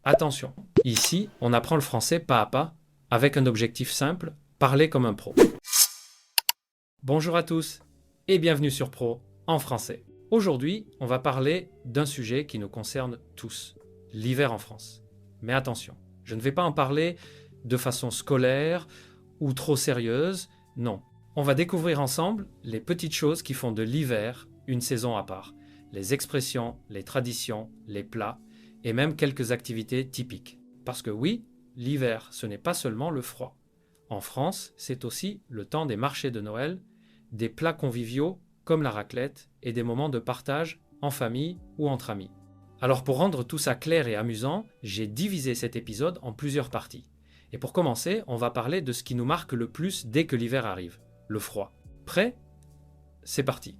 Attention, ici, on apprend le français pas à pas, avec un objectif simple, parler comme un pro. Bonjour à tous et bienvenue sur Pro en français. Aujourd'hui, on va parler d'un sujet qui nous concerne tous, l'hiver en France. Mais attention, je ne vais pas en parler de façon scolaire ou trop sérieuse, non. On va découvrir ensemble les petites choses qui font de l'hiver une saison à part. Les expressions, les traditions, les plats et même quelques activités typiques. Parce que oui, l'hiver, ce n'est pas seulement le froid. En France, c'est aussi le temps des marchés de Noël, des plats conviviaux comme la raclette et des moments de partage en famille ou entre amis. Alors pour rendre tout ça clair et amusant, j'ai divisé cet épisode en plusieurs parties. Et pour commencer, on va parler de ce qui nous marque le plus dès que l'hiver arrive, le froid. Prêt ? C'est parti.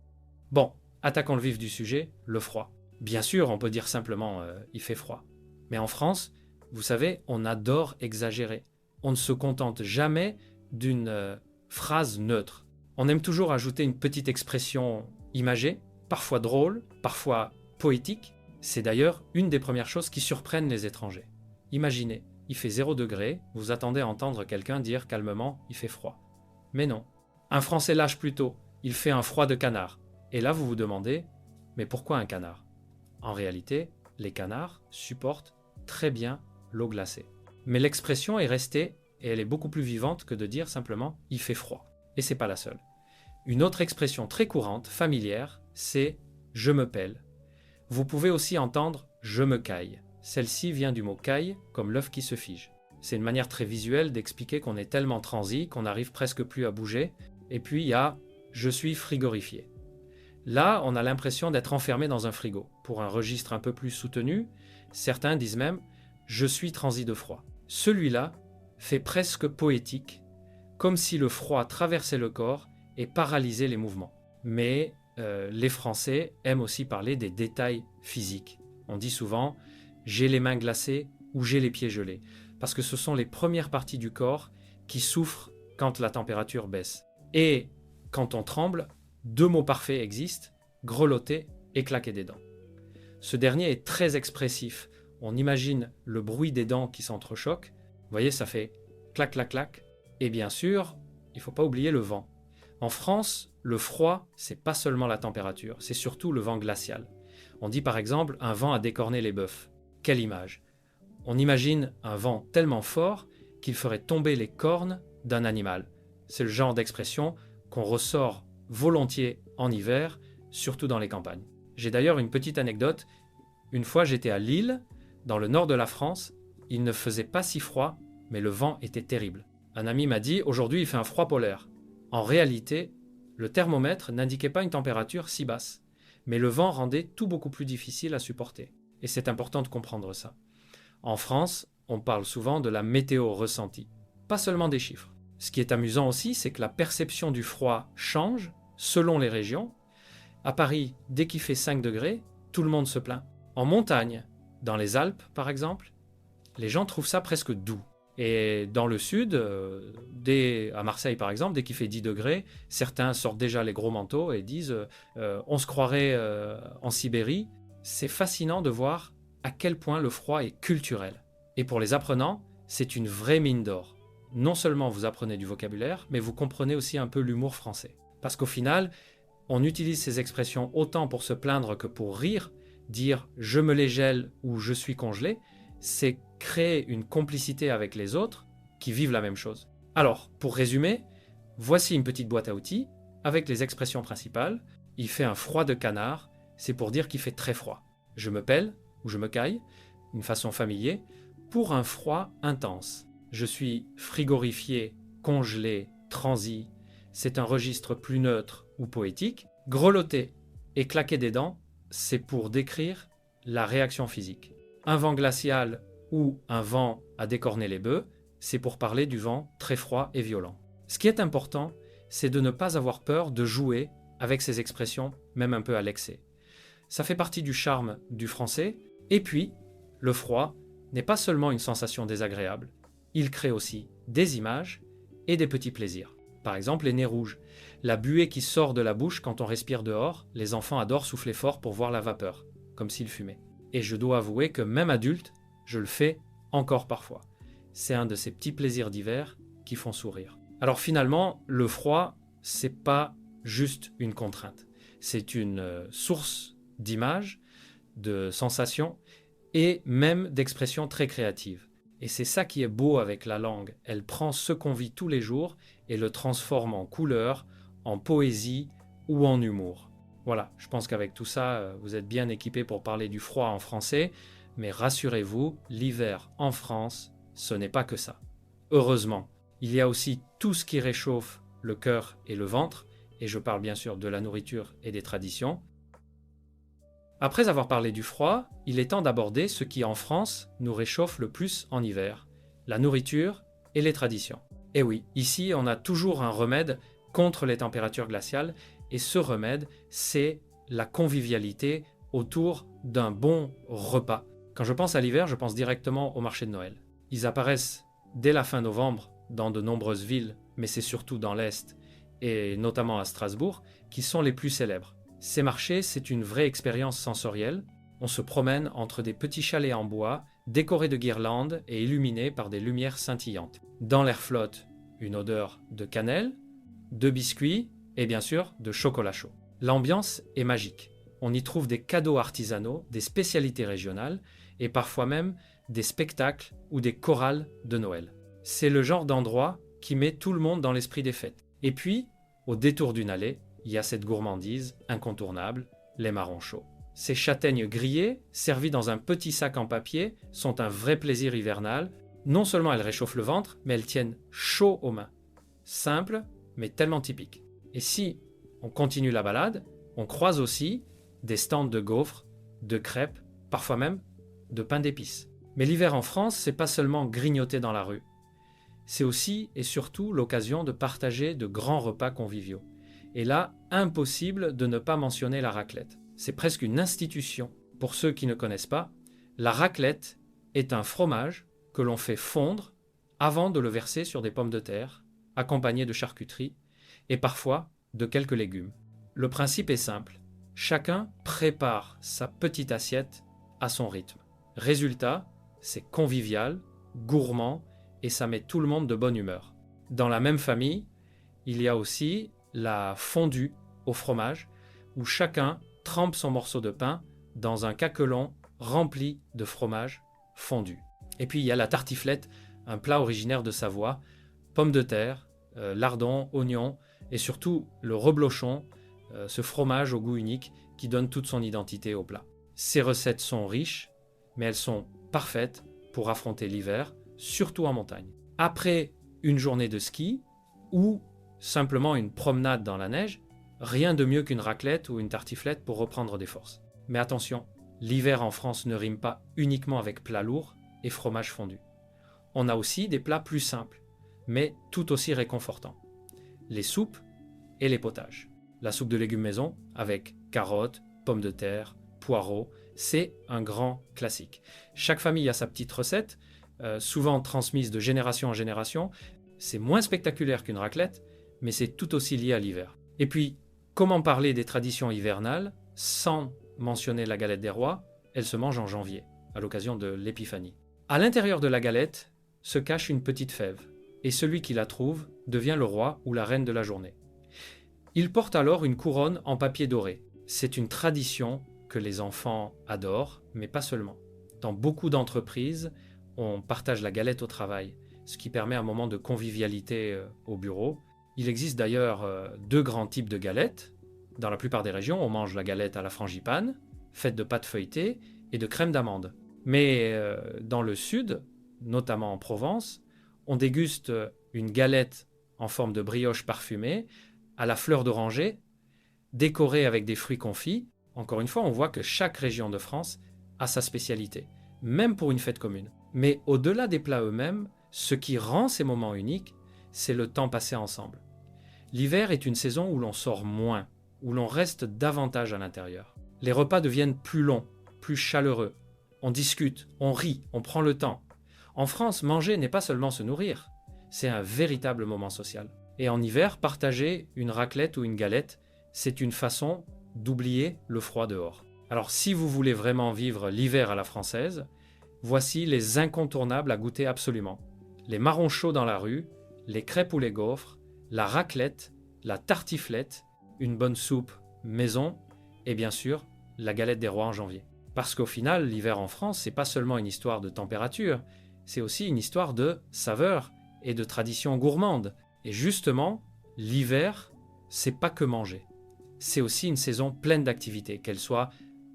Bon, attaquons le vif du sujet, le froid. Bien sûr, on peut dire simplement il fait froid. Mais en France, vous savez, on adore exagérer. On ne se contente jamais d'une phrase neutre. On aime toujours ajouter une petite expression imagée, parfois drôle, parfois poétique. C'est d'ailleurs une des premières choses qui surprennent les étrangers. Imaginez, il fait 0 degré, vous attendez à entendre quelqu'un dire calmement « il fait froid ». Mais non. Un Français lâche plutôt « il fait un froid de canard ». Et là vous vous demandez « mais pourquoi un canard ?» En réalité, les canards supportent très bien l'eau glacée. Mais l'expression est restée et elle est beaucoup plus vivante que de dire simplement « il fait froid ». Et c'est pas la seule. Une autre expression très courante, familière, c'est « je me pèle ». Vous pouvez aussi entendre « je me caille ». Celle-ci vient du mot « caille » comme l'œuf qui se fige. C'est une manière très visuelle d'expliquer qu'on est tellement transi qu'on n'arrive presque plus à bouger. Et puis il y a « je suis frigorifié ». Là, on a l'impression d'être enfermé dans un frigo. Pour un registre un peu plus soutenu, certains disent même « je suis transi de froid ». Celui-là fait presque poétique, comme si le froid traversait le corps et paralysait les mouvements. Mais les Français aiment aussi parler des détails physiques. On dit souvent « j'ai les mains glacées » ou « j'ai les pieds gelés », parce que ce sont les premières parties du corps qui souffrent quand la température baisse. Et quand on tremble, 2 mots parfaits existent, grelotter et claquer des dents. Ce dernier est très expressif. On imagine le bruit des dents qui s'entrechoquent. Vous voyez, ça fait clac, clac, clac. Et bien sûr, il ne faut pas oublier le vent. En France, le froid, c'est pas seulement la température, c'est surtout le vent glacial. On dit par exemple un vent a décorné les bœufs. Quelle image! On imagine un vent tellement fort qu'il ferait tomber les cornes d'un animal. C'est le genre d'expression qu'on ressort volontiers en hiver, surtout dans les campagnes. J'ai d'ailleurs une petite anecdote. Une fois, j'étais à Lille, dans le nord de la France. Il ne faisait pas si froid, mais le vent était terrible. Un ami m'a dit « aujourd'hui, il fait un froid polaire ». En réalité, le thermomètre n'indiquait pas une température si basse, mais le vent rendait tout beaucoup plus difficile à supporter. Et c'est important de comprendre ça. En France, on parle souvent de la météo ressentie, pas seulement des chiffres. Ce qui est amusant aussi, c'est que la perception du froid change selon les régions. À Paris, dès qu'il fait 5 degrés, tout le monde se plaint. En montagne, dans les Alpes par exemple, les gens trouvent ça presque doux. Et dans le sud, à Marseille par exemple, dès qu'il fait 10 degrés, certains sortent déjà les gros manteaux et disent on se croirait en Sibérie. C'est fascinant de voir à quel point le froid est culturel. Et pour les apprenants, c'est une vraie mine d'or. Non seulement vous apprenez du vocabulaire, mais vous comprenez aussi un peu l'humour français. Parce qu'au final, on utilise ces expressions autant pour se plaindre que pour rire. Dire « je me les gèle » ou « je suis congelé », c'est créer une complicité avec les autres qui vivent la même chose. Alors, pour résumer, voici une petite boîte à outils avec les expressions principales. Il fait un froid de canard, c'est pour dire qu'il fait très froid. Je me pèle ou je me caille, une façon familière, pour un froid intense. Je suis frigorifié, congelé, transi. C'est un registre plus neutre ou poétique. Grelotter et claquer des dents, c'est pour décrire la réaction physique. Un vent glacial ou un vent à décorner les bœufs, c'est pour parler du vent très froid et violent. Ce qui est important, c'est de ne pas avoir peur de jouer avec ces expressions, même un peu à l'excès. Ça fait partie du charme du français. Et puis, le froid n'est pas seulement une sensation désagréable. Il crée aussi des images et des petits plaisirs. Par exemple, les nez rouges. La buée qui sort de la bouche quand on respire dehors, les enfants adorent souffler fort pour voir la vapeur, comme s'ils fumaient. Et je dois avouer que même adulte, Je le fais encore parfois. C'est un de ces petits plaisirs d'hiver qui font sourire. Alors finalement, le froid, c'est pas juste une contrainte. C'est une source d'images, de sensations et même d'expressions très créatives. Et c'est ça qui est beau avec la langue. Elle prend ce qu'on vit tous les jours et le transforme en couleurs, en poésie ou en humour. Voilà, je pense qu'avec tout ça, vous êtes bien équipés pour parler du froid en français, mais rassurez-vous, l'hiver en France, ce n'est pas que ça. Heureusement, il y a aussi tout ce qui réchauffe le cœur et le ventre, et je parle bien sûr de la nourriture et des traditions. Après avoir parlé du froid, il est temps d'aborder ce qui en France nous réchauffe le plus en hiver, la nourriture et les traditions. Et oui, ici on a toujours un remède contre les températures glaciales, et ce remède, c'est la convivialité autour d'un bon repas. Quand je pense à l'hiver, je pense directement au marché de Noël. Ils apparaissent dès la fin novembre dans de nombreuses villes, mais c'est surtout dans l'Est, et notamment à Strasbourg, qui sont les plus célèbres. Ces marchés, c'est une vraie expérience sensorielle. On se promène entre des petits chalets en bois, décorés de guirlandes et illuminés par des lumières scintillantes. Dans l'air flotte une odeur de cannelle, de biscuits et bien sûr de chocolat chaud. L'ambiance est magique. On y trouve des cadeaux artisanaux, des spécialités régionales et parfois même des spectacles ou des chorales de Noël. C'est le genre d'endroit qui met tout le monde dans l'esprit des fêtes. Et puis, au détour d'une allée, il y a cette gourmandise incontournable, les marrons chauds. Ces châtaignes grillées, servies dans un petit sac en papier, sont un vrai plaisir hivernal. Non seulement elles réchauffent le ventre, mais elles tiennent chaud aux mains. Simple, mais tellement typique. Et si on continue la balade, on croise aussi des stands de gaufres, de crêpes, parfois même de pain d'épices. Mais l'hiver en France, c'est pas seulement grignoter dans la rue. C'est aussi et surtout l'occasion de partager de grands repas conviviaux. Et là, impossible de ne pas mentionner la raclette. C'est presque une institution. Pour ceux qui ne connaissent pas, la raclette est un fromage que l'on fait fondre avant de le verser sur des pommes de terre, accompagné de charcuterie et parfois de quelques légumes. Le principe est simple. Chacun prépare sa petite assiette à son rythme. Résultat, c'est convivial, gourmand et ça met tout le monde de bonne humeur. Dans la même famille, il y a aussi la fondue au fromage où chacun trempe son morceau de pain dans un caquelon rempli de fromage fondu. Et puis il y a la tartiflette, un plat originaire de Savoie, pommes de terre, lardons, oignons et surtout le reblochon, ce fromage au goût unique qui donne toute son identité au plat. Ces recettes sont riches, mais elles sont parfaites pour affronter l'hiver, surtout en montagne. Après une journée de ski ou simplement une promenade dans la neige, rien de mieux qu'une raclette ou une tartiflette pour reprendre des forces. Mais attention, l'hiver en France ne rime pas uniquement avec plats lourds et fromage fondu. On a aussi des plats plus simples, mais tout aussi réconfortants. Les soupes et les potages. La soupe de légumes maison avec carottes, pommes de terre, poireaux, c'est un grand classique. Chaque famille a sa petite recette, souvent transmise de génération en génération. C'est moins spectaculaire qu'une raclette, mais c'est tout aussi lié à l'hiver. Et puis, comment parler des traditions hivernales sans mentionner la galette des rois? Elle se mange en janvier, à l'occasion de l'épiphanie. À l'intérieur de la galette se cache une petite fève, et celui qui la trouve devient le roi ou la reine de la journée. Il porte alors une couronne en papier doré. C'est une tradition que les enfants adorent, mais pas seulement. Dans beaucoup d'entreprises, on partage la galette au travail, ce qui permet un moment de convivialité au bureau. Il existe d'ailleurs deux grands types de galettes. Dans la plupart des régions, on mange la galette à la frangipane, faite de pâte feuilletée et de crème d'amande. Mais dans le sud, notamment en Provence, on déguste une galette en forme de brioche parfumée à la fleur d'oranger, décorée avec des fruits confits. Encore une fois, on voit que chaque région de France a sa spécialité, même pour une fête commune. Mais au-delà des plats eux-mêmes, ce qui rend ces moments uniques, c'est le temps passé ensemble. L'hiver est une saison où l'on sort moins, où l'on reste davantage à l'intérieur. Les repas deviennent plus longs, plus chaleureux. On discute, on rit, on prend le temps. En France, manger n'est pas seulement se nourrir, c'est un véritable moment social. Et en hiver, partager une raclette ou une galette, c'est une façon d'oublier le froid dehors. Alors si vous voulez vraiment vivre l'hiver à la française, voici les incontournables à goûter absolument. Les marrons chauds dans la rue, les crêpes ou les gaufres, la raclette, la tartiflette, une bonne soupe maison et bien sûr la galette des rois en janvier. Parce qu'au final, l'hiver en France, c'est pas seulement une histoire de température, c'est aussi une histoire de saveur et de tradition gourmande. Et justement, l'hiver, c'est pas que manger. C'est aussi une saison pleine d'activités, qu'elles soient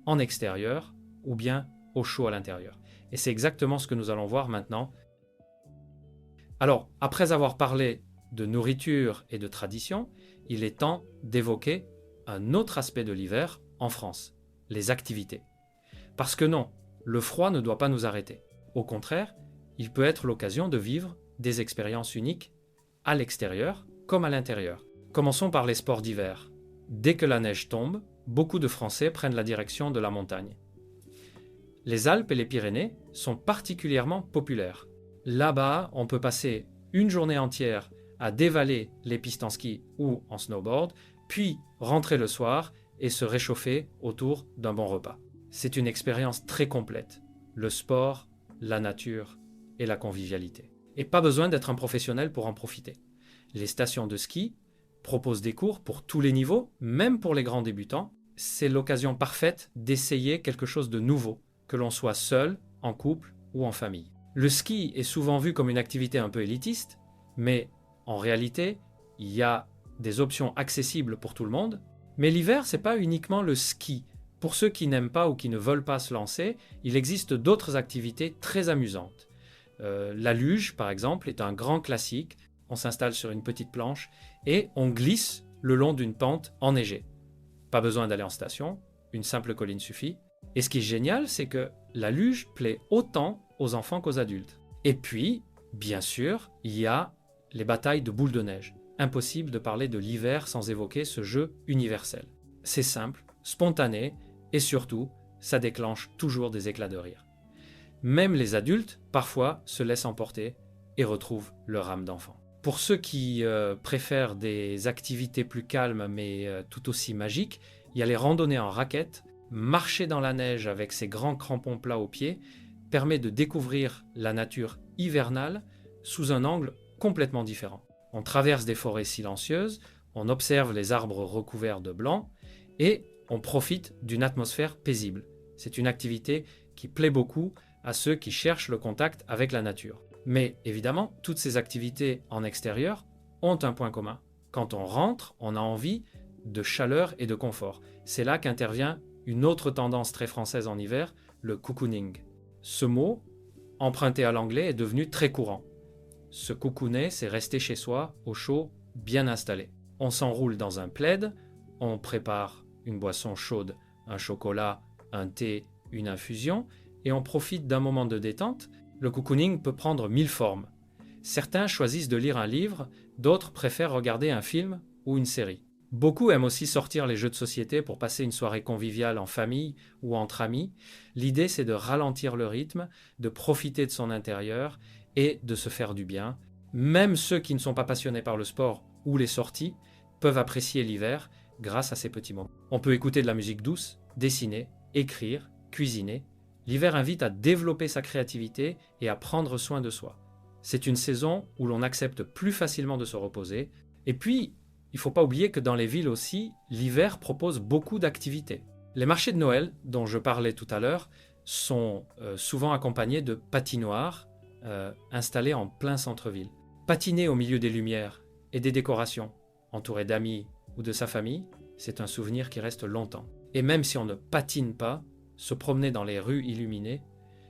en extérieur ou bien au chaud à l'intérieur. Et c'est exactement ce que nous allons voir maintenant. Alors, après avoir parlé de nourriture et de tradition, il est temps d'évoquer un autre aspect de l'hiver en France, les activités. Parce que non, le froid ne doit pas nous arrêter. Au contraire, il peut être l'occasion de vivre des expériences uniques à l'extérieur comme à l'intérieur. Commençons par les sports d'hiver. Dès que la neige tombe, beaucoup de Français prennent la direction de la montagne. Les Alpes et les Pyrénées sont particulièrement populaires. Là-bas, on peut passer une journée entière à dévaler les pistes en ski ou en snowboard, puis rentrer le soir et se réchauffer autour d'un bon repas. C'est une expérience très complète. Le sport, la nature et la convivialité. Et pas besoin d'être un professionnel pour en profiter. Les stations de ski proposent des cours pour tous les niveaux, même pour les grands débutants. C'est l'occasion parfaite d'essayer quelque chose de nouveau, que l'on soit seul, en couple ou en famille. Le ski est souvent vu comme une activité un peu élitiste, mais en réalité, il y a des options accessibles pour tout le monde. Mais l'hiver, c'est pas uniquement le ski. Pour ceux qui n'aiment pas ou qui ne veulent pas se lancer, il existe d'autres activités très amusantes. La luge, par exemple, est un grand classique. On s'installe sur une petite planche et on glisse le long d'une pente enneigée. Pas besoin d'aller en station, une simple colline suffit. Et ce qui est génial, c'est que la luge plaît autant aux enfants qu'aux adultes. Et puis, bien sûr, il y a les batailles de boules de neige. Impossible de parler de l'hiver sans évoquer ce jeu universel. C'est simple, spontané et surtout, ça déclenche toujours des éclats de rire. Même les adultes, parfois, se laissent emporter et retrouvent leur âme d'enfant. Pour ceux qui préfèrent des activités plus calmes mais tout aussi magiques, il y a les randonnées en raquettes. Marcher dans la neige avec ses grands crampons plats aux pieds permet de découvrir la nature hivernale sous un angle complètement différent. On traverse des forêts silencieuses, on observe les arbres recouverts de blanc et on profite d'une atmosphère paisible. C'est une activité qui plaît beaucoup à ceux qui cherchent le contact avec la nature. Mais évidemment, toutes ces activités en extérieur ont un point commun. Quand on rentre, on a envie de chaleur et de confort. C'est là qu'intervient une autre tendance très française en hiver, le cocooning. Ce mot, emprunté à l'anglais, est devenu très courant. Se cocooner, c'est rester chez soi, au chaud, bien installé. On s'enroule dans un plaid, on prépare une boisson chaude, un chocolat, un thé, une infusion, et on profite d'un moment de détente. Le cocooning peut prendre 1000 formes. Certains choisissent de lire un livre, d'autres préfèrent regarder un film ou une série. Beaucoup aiment aussi sortir les jeux de société pour passer une soirée conviviale en famille ou entre amis. L'idée, c'est de ralentir le rythme, de profiter de son intérieur et de se faire du bien. Même ceux qui ne sont pas passionnés par le sport ou les sorties peuvent apprécier l'hiver grâce à ces petits moments. On peut écouter de la musique douce, dessiner, écrire, cuisiner. L'hiver invite à développer sa créativité et à prendre soin de soi. C'est une saison où l'on accepte plus facilement de se reposer. Et puis, il ne faut pas oublier que dans les villes aussi, l'hiver propose beaucoup d'activités. Les marchés de Noël, dont je parlais tout à l'heure, sont souvent accompagnés de patinoires installées en plein centre-ville. Patiner au milieu des lumières et des décorations, entouré d'amis ou de sa famille, c'est un souvenir qui reste longtemps. Et même si on ne patine pas, se promener dans les rues illuminées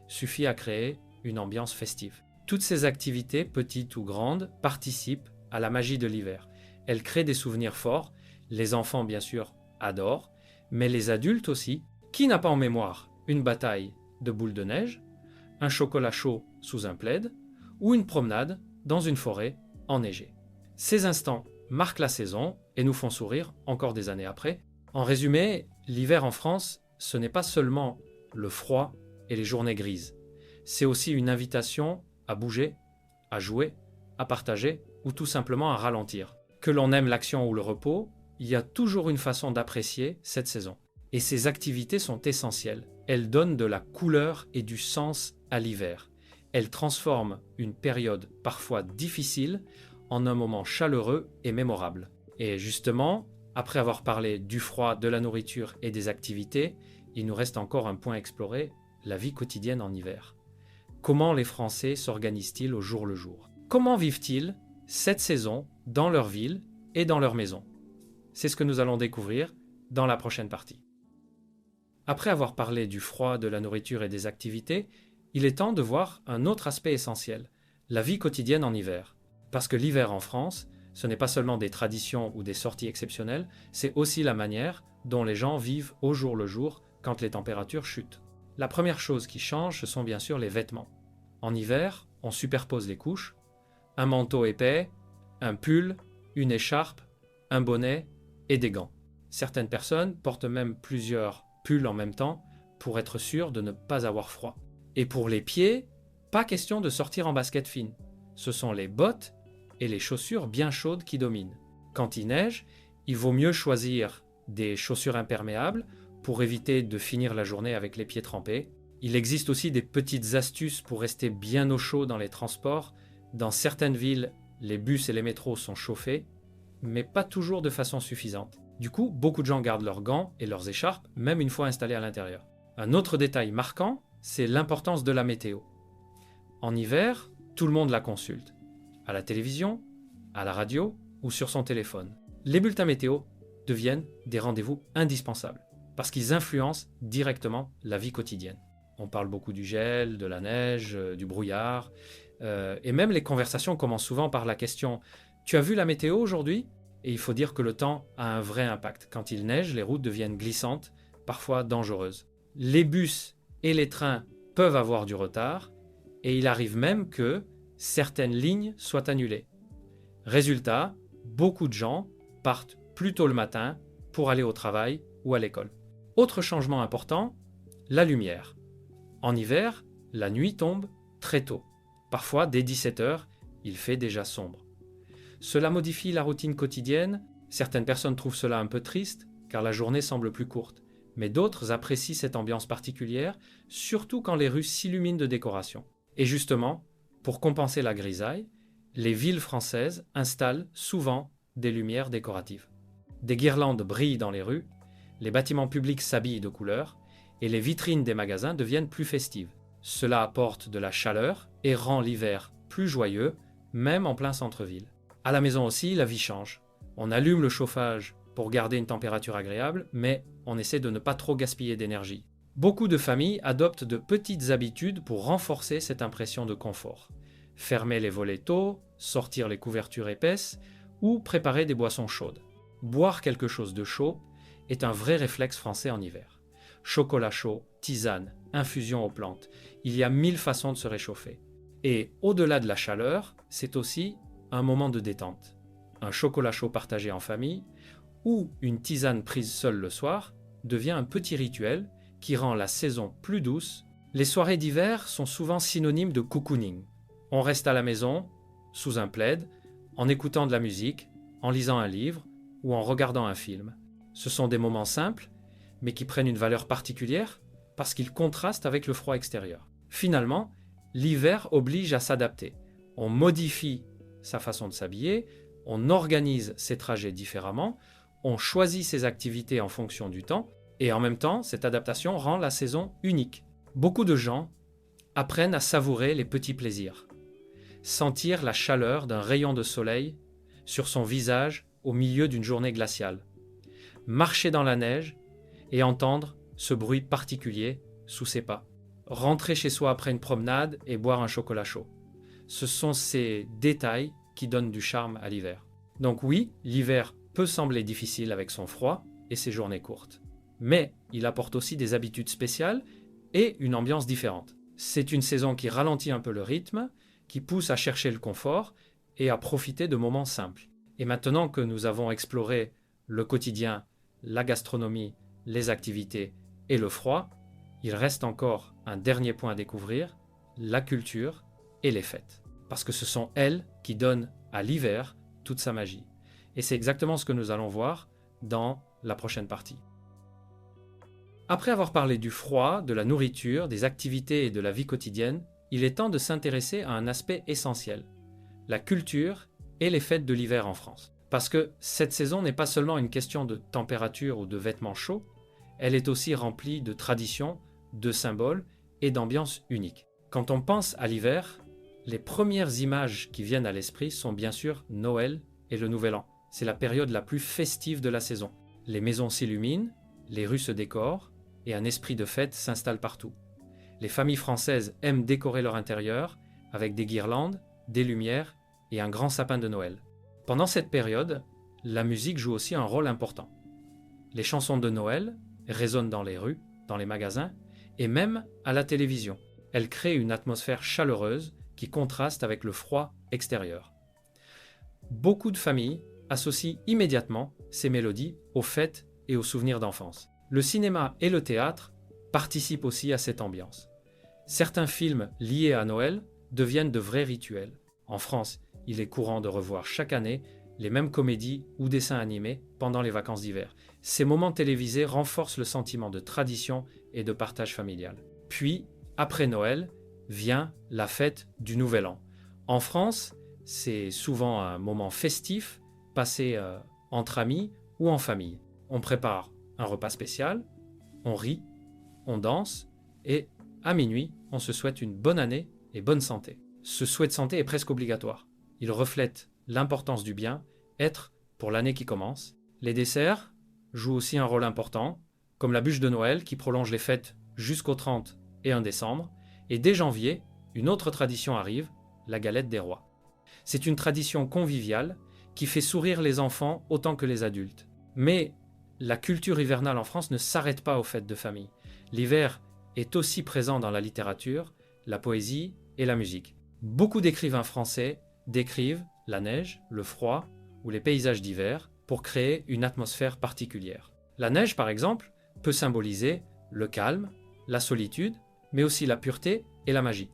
suffit à créer une ambiance festive. Toutes ces activités, petites ou grandes, participent à la magie de l'hiver. Elles créent des souvenirs forts. Les enfants, bien sûr, adorent, mais les adultes aussi. Qui n'a pas en mémoire une bataille de boules de neige, un chocolat chaud sous un plaid ou une promenade dans une forêt enneigée? Ces instants marquent la saison et nous font sourire encore des années après. En résumé, l'hiver en France, ce n'est pas seulement le froid et les journées grises. C'est aussi une invitation à bouger, à jouer, à partager ou tout simplement à ralentir. Que l'on aime l'action ou le repos, il y a toujours une façon d'apprécier cette saison. Et ces activités sont essentielles. Elles donnent de la couleur et du sens à l'hiver. Elle transforme une période parfois difficile en un moment chaleureux et mémorable. Et justement, après avoir parlé du froid, de la nourriture et des activités, il nous reste encore un point à explorer, la vie quotidienne en hiver. Comment les Français s'organisent-ils au jour le jour? Comment vivent-ils cette saison dans leur ville et dans leur maison? C'est ce que nous allons découvrir dans la prochaine partie. Après avoir parlé du froid, de la nourriture et des activités, il est temps de voir un autre aspect essentiel, la vie quotidienne en hiver. Parce que l'hiver en France, ce n'est pas seulement des traditions ou des sorties exceptionnelles, c'est aussi la manière dont les gens vivent au jour le jour quand les températures chutent. La première chose qui change, ce sont bien sûr les vêtements. En hiver, on superpose les couches, un manteau épais, un pull, une écharpe, un bonnet et des gants. Certaines personnes portent même plusieurs pulls en même temps pour être sûr de ne pas avoir froid. Et pour les pieds, pas question de sortir en basket fine. Ce sont les bottes et les chaussures bien chaudes qui dominent. Quand il neige, il vaut mieux choisir des chaussures imperméables pour éviter de finir la journée avec les pieds trempés. Il existe aussi des petites astuces pour rester bien au chaud dans les transports. Dans certaines villes, les bus et les métros sont chauffés, mais pas toujours de façon suffisante. Du coup, beaucoup de gens gardent leurs gants et leurs écharpes, même une fois installés à l'intérieur. Un autre détail marquant, c'est l'importance de la météo. En hiver, tout le monde la consulte, à la télévision, à la radio ou sur son téléphone. Les bulletins météo deviennent des rendez-vous indispensables, parce qu'ils influencent directement la vie quotidienne. On parle beaucoup du gel, de la neige, du brouillard, et même les conversations commencent souvent par la question « Tu as vu la météo aujourd'hui ?» Et il faut dire que le temps a un vrai impact. Quand il neige, les routes deviennent glissantes, parfois dangereuses. Les bus et les trains peuvent avoir du retard, et il arrive même que certaines lignes soient annulées. Résultat, beaucoup de gens partent plus tôt le matin pour aller au travail ou à l'école. Autre changement important, la lumière. En hiver, la nuit tombe très tôt. Parfois, dès 17h, il fait déjà sombre. Cela modifie la routine quotidienne. Certaines personnes trouvent cela un peu triste, car la journée semble plus courte. Mais d'autres apprécient cette ambiance particulière, surtout quand les rues s'illuminent de décorations. Et justement, pour compenser la grisaille, les villes françaises installent souvent des lumières décoratives. Des guirlandes brillent dans les rues, les bâtiments publics s'habillent de couleurs, et les vitrines des magasins deviennent plus festives. Cela apporte de la chaleur et rend l'hiver plus joyeux, même en plein centre-ville. À la maison aussi, la vie change. On allume le chauffage pour garder une température agréable, mais on essaie de ne pas trop gaspiller d'énergie. Beaucoup de familles adoptent de petites habitudes pour renforcer cette impression de confort. Fermer les volets tôt, sortir les couvertures épaisses ou préparer des boissons chaudes. Boire quelque chose de chaud est un vrai réflexe français en hiver. Chocolat chaud, tisane, infusion aux plantes, il y a 1000 façons de se réchauffer. Et au-delà de la chaleur, c'est aussi un moment de détente. Un chocolat chaud partagé en famille ou une tisane prise seule le soir devient un petit rituel qui rend la saison plus douce. Les soirées d'hiver sont souvent synonymes de cocooning. On reste à la maison, sous un plaid, en écoutant de la musique, en lisant un livre ou en regardant un film. Ce sont des moments simples, mais qui prennent une valeur particulière parce qu'ils contrastent avec le froid extérieur. Finalement, l'hiver oblige à s'adapter. On modifie sa façon de s'habiller, on organise ses trajets différemment, on choisit ses activités en fonction du temps, et en même temps, cette adaptation rend la saison unique. Beaucoup de gens apprennent à savourer les petits plaisirs. Sentir la chaleur d'un rayon de soleil sur son visage au milieu d'une journée glaciale. Marcher dans la neige et entendre ce bruit particulier sous ses pas. Rentrer chez soi après une promenade et boire un chocolat chaud. Ce sont ces détails qui donnent du charme à l'hiver. Donc oui, l'hiver peut sembler difficile avec son froid et ses journées courtes. Mais il apporte aussi des habitudes spéciales et une ambiance différente. C'est une saison qui ralentit un peu le rythme, qui pousse à chercher le confort et à profiter de moments simples. Et maintenant que nous avons exploré le quotidien, la gastronomie, les activités et le froid, il reste encore un dernier point à découvrir, la culture et les fêtes. Parce que ce sont elles qui donnent à l'hiver toute sa magie. Et c'est exactement ce que nous allons voir dans la prochaine partie. Après avoir parlé du froid, de la nourriture, des activités et de la vie quotidienne, il est temps de s'intéresser à un aspect essentiel, la culture et les fêtes de l'hiver en France. Parce que cette saison n'est pas seulement une question de température ou de vêtements chauds, elle est aussi remplie de traditions, de symboles et d'ambiances uniques. Quand on pense à l'hiver, les premières images qui viennent à l'esprit sont bien sûr Noël et le Nouvel An. C'est la période la plus festive de la saison. Les maisons s'illuminent, les rues se décorent et un esprit de fête s'installe partout. Les familles françaises aiment décorer leur intérieur avec des guirlandes, des lumières et un grand sapin de Noël. Pendant cette période, la musique joue aussi un rôle important. Les chansons de Noël résonnent dans les rues, dans les magasins et même à la télévision. Elles créent une atmosphère chaleureuse qui contraste avec le froid extérieur. Beaucoup de familles associent immédiatement ces mélodies aux fêtes et aux souvenirs d'enfance. Le cinéma et le théâtre participent aussi à cette ambiance. Certains films liés à Noël deviennent de vrais rituels. En France, il est courant de revoir chaque année les mêmes comédies ou dessins animés pendant les vacances d'hiver. Ces moments télévisés renforcent le sentiment de tradition et de partage familial. Puis, après Noël, vient la fête du Nouvel An. En France, c'est souvent un moment festif, passé entre amis ou en famille. On prépare un repas spécial, on rit, on danse et à minuit, on se souhaite une bonne année et bonne santé. Ce souhait de santé est presque obligatoire. Il reflète l'importance du bien-être pour l'année qui commence. Les desserts jouent aussi un rôle important, comme la bûche de Noël qui prolonge les fêtes jusqu'au 30 et 1 décembre. Et dès janvier, une autre tradition arrive, la galette des rois. C'est une tradition conviviale qui fait sourire les enfants autant que les adultes. Mais la culture hivernale en France ne s'arrête pas aux fêtes de famille. L'hiver est aussi présent dans la littérature, la poésie et la musique. Beaucoup d'écrivains français décrivent la neige, le froid ou les paysages d'hiver pour créer une atmosphère particulière. La neige, par exemple, peut symboliser le calme, la solitude, mais aussi la pureté et la magie.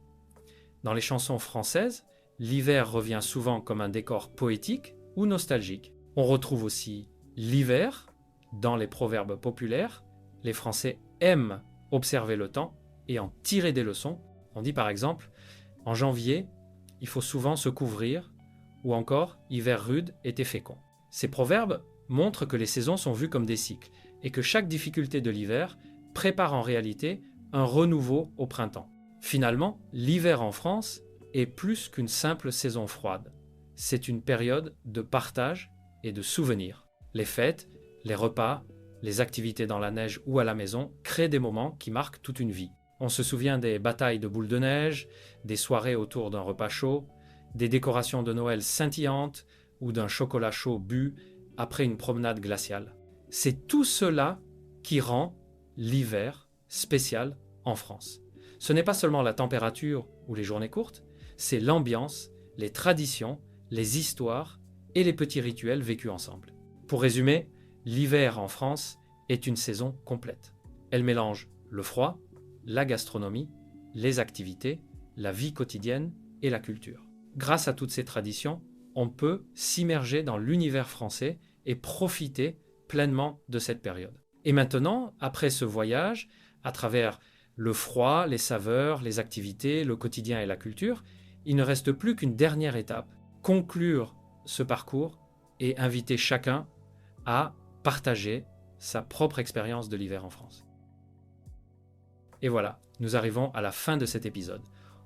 Dans les chansons françaises, l'hiver revient souvent comme un décor poétique ou nostalgique. On retrouve aussi l'hiver dans les proverbes populaires. Les Français aiment observer le temps et en tirer des leçons. On dit par exemple, en janvier, il faut souvent se couvrir, ou encore, hiver rude, été fécond. Ces proverbes montrent que les saisons sont vues comme des cycles et que chaque difficulté de l'hiver prépare en réalité un renouveau au printemps. Finalement, l'hiver en France est plus qu'une simple saison froide. C'est une période de partage et de souvenirs. Les fêtes, les repas, les activités dans la neige ou à la maison créent des moments qui marquent toute une vie. On se souvient des batailles de boules de neige, des soirées autour d'un repas chaud, des décorations de Noël scintillantes ou d'un chocolat chaud bu après une promenade glaciale. C'est tout cela qui rend l'hiver spécial en France. Ce n'est pas seulement la température ou les journées courtes, c'est l'ambiance, les traditions, les histoires et les petits rituels vécus ensemble. Pour résumer, l'hiver en France est une saison complète. Elle mélange le froid, la gastronomie, les activités, la vie quotidienne et la culture. Grâce à toutes ces traditions, on peut s'immerger dans l'univers français et profiter pleinement de cette période. Et maintenant, après ce voyage, à travers le froid, les saveurs, les activités, le quotidien et la culture, il ne reste plus qu'une dernière étape, conclure ce parcours et inviter chacun à partager sa propre expérience de l'hiver en France. Et voilà, nous arrivons à la fin de cet épisode.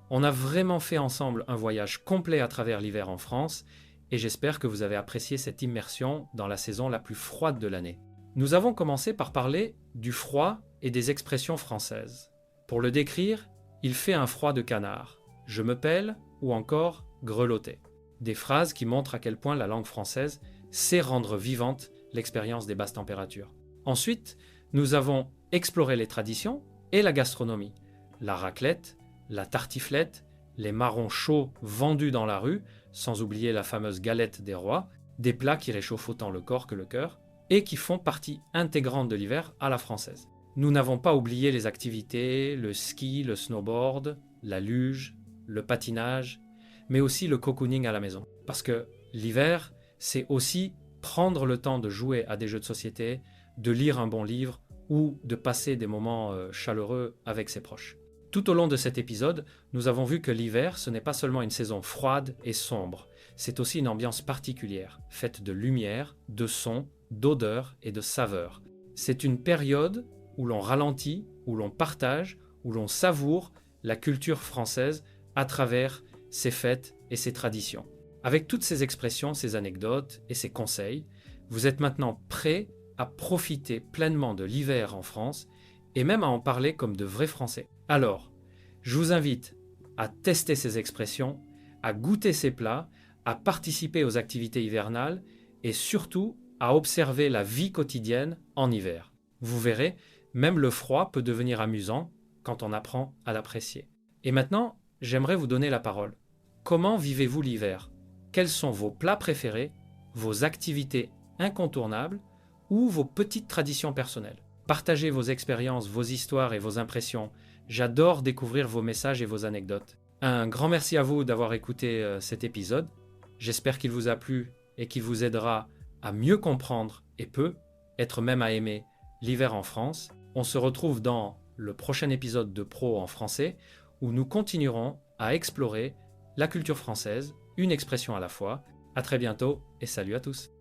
On a vraiment fait ensemble un voyage complet à travers l'hiver en France et j'espère que vous avez apprécié cette immersion dans la saison la plus froide de l'année. Nous avons commencé par parler du froid et des expressions françaises. Pour le décrire, il fait un froid de canard, je me pèle ou encore grelotter. Des phrases qui montrent à quel point la langue française sait rendre vivante l'expérience des basses températures. Ensuite, nous avons exploré les traditions et la gastronomie. La raclette, la tartiflette, les marrons chauds vendus dans la rue, sans oublier la fameuse galette des rois, des plats qui réchauffent autant le corps que le cœur, et qui font partie intégrante de l'hiver à la française. Nous n'avons pas oublié les activités, le ski, le snowboard, la luge, le patinage, mais aussi le cocooning à la maison. Parce que l'hiver, c'est aussi prendre le temps de jouer à des jeux de société, de lire un bon livre ou de passer des moments chaleureux avec ses proches. Tout au long de cet épisode, nous avons vu que l'hiver, ce n'est pas seulement une saison froide et sombre, c'est aussi une ambiance particulière, faite de lumière, de sons, d'odeurs et de saveurs. C'est une période où l'on ralentit, où l'on partage, où l'on savoure la culture française à travers ses fêtes et ses traditions. Avec toutes ces expressions, ces anecdotes et ces conseils, vous êtes maintenant prêts à profiter pleinement de l'hiver en France et même à en parler comme de vrais Français. Alors, je vous invite à tester ces expressions, à goûter ces plats, à participer aux activités hivernales et surtout à observer la vie quotidienne en hiver. Vous verrez, même le froid peut devenir amusant quand on apprend à l'apprécier. Et maintenant, j'aimerais vous donner la parole. Comment vivez-vous l'hiver ? Quels sont vos plats préférés, vos activités incontournables ou vos petites traditions personnelles ? Partagez vos expériences, vos histoires et vos impressions. J'adore découvrir vos messages et vos anecdotes. Un grand merci à vous d'avoir écouté cet épisode. J'espère qu'il vous a plu et qu'il vous aidera à mieux comprendre et être même à aimer l'hiver en France. On se retrouve dans le prochain épisode de Pro en français où nous continuerons à explorer la culture française, une expression à la fois. À très bientôt et salut à tous.